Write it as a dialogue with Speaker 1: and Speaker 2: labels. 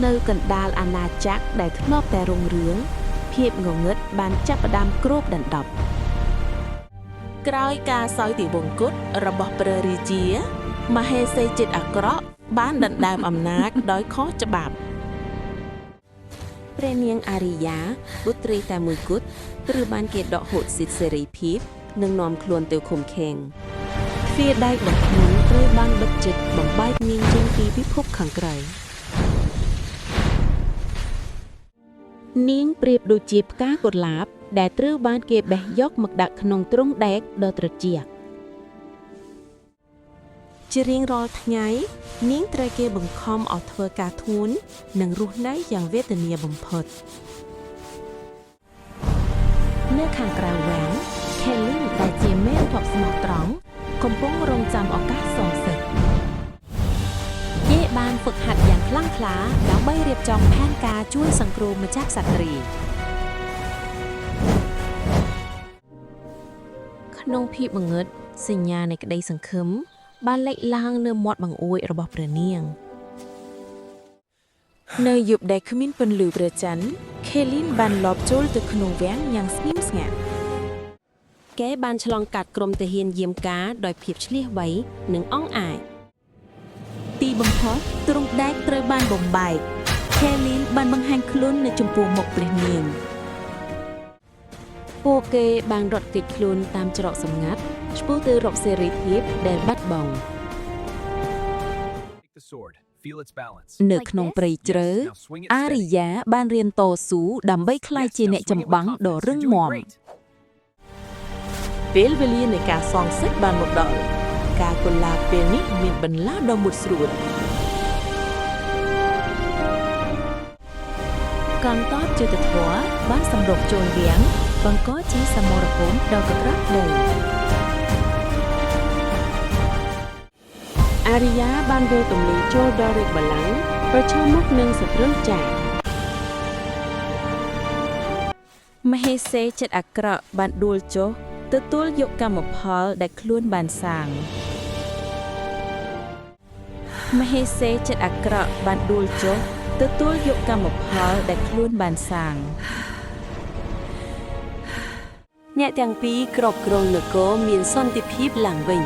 Speaker 1: នៅកណ្ដាលអាណាចក្រដែលធ្លាប់តែរុងរឿងភាពងងឹតបានចាប់ផ្ដើមគ្របដណ្ដប់ក្រោយការសោយទិវង្គតរបស់ព្រះរាជាមហេសីចិត្តអាក្រក់បានដណ្ដើមអំណាចដោយខុសច្បាប់ព្រះនាងអារីយ៉ាពុត្រីតែមួយគត់ត្រូវបានគេដកហូតសិទ្ធិសេរីភាពនិងនាំខ្លួនទៅឃុំឃាំងទ្វារដែករបស់ខ្លួនត្រូវបានបិទជិតបំបែកនាងចេញពីពិភពខាងក្រៅនាងប្រៀបដូចជាផ្កាកុលាបដែលត្រូវបានគេបេះយកមកដាក់ក្នុងទ្រុងដែកដ៏ត្រជាក់ជារៀងរាល់ថ្ងៃនាងត្រូវគេបង្ខំឲ្យធ្វើការធ្ងន់និងរស់នៅយ៉ាងវេទនាបំផុតនៅខាងក្រៅវាំង Kelly ដែលជាមេទ័ពស្មោះត្រង់កំពុងរងចាំឱកាសសងសឹកគេបានហ្វឹកហាត់យ៉ាងខ្លាំងក្លាដើម្បីរៀបចំផែនការជួយសង្គ្រោះម្ចាស់ក្សត្រីក្នុងភាពងងឹតសញ្ញានៃក្តីសង្ឃឹមបានលេចឡើងនៅមាត់បង្អួចរបស់ព្រះនាងនៅយប់ដែលគ្មានពន្លឺព្រះច័ន្ទ Kelly បានលបចូលទៅក្នុងវាំងយ៉ាងស្ងៀមស្ងាត់គេបានឆ្លងកាត់ក្រុមទាហានយាមកាដោយភាពឆ្លៀសវៃនិងអង់អាចទីបំផុតទ្រុងដែកត្រូវបានបំបែក Kelly បានបង្ហាញខ្លួននៅចំពោះមុខព្រះនាងពួកគេបានរត់គេចខ្លួនតាមច្រកសម្ងាត់ឆ្ពោះទៅរកសេរីភាពដែលបាត់បង់នៅក្នុងព្រៃជ្រៅអារីយ៉ាបានរៀនតស៊ូដើម្បីក្លាយជាអ្នកចម្បាំងដ៏រឹងមាំពេលវេលានៃការសងសឹកបានមកដល់ការកុលាបពេលនេះមានបន្លាដ៏មុតស្រួលកងទ័ពយុទ្ធធរបានសម្រុកចូលវាំងបង្កជាសមរភូមិដ៏កក្រើកដីអារីយ៉ាបានវិលទម្លាយចូលដល់រាជបល្ល័ង្កប្រឈមមុខនឹងសត្រូវចាស់មហេសេចិត្តអាក្រក់បានដួលចុះទទួលយកកម្មផលដែលខ្លួនបានសាងមហេសេចិត្តអាក្រក់បានដួលចុះទទួលយកកម្មផលដែលខ្លួនបានសាងអ្នកទាំងពីរគ្រប់គ្រងនគរមានសន្តិភាពឡើងវិញ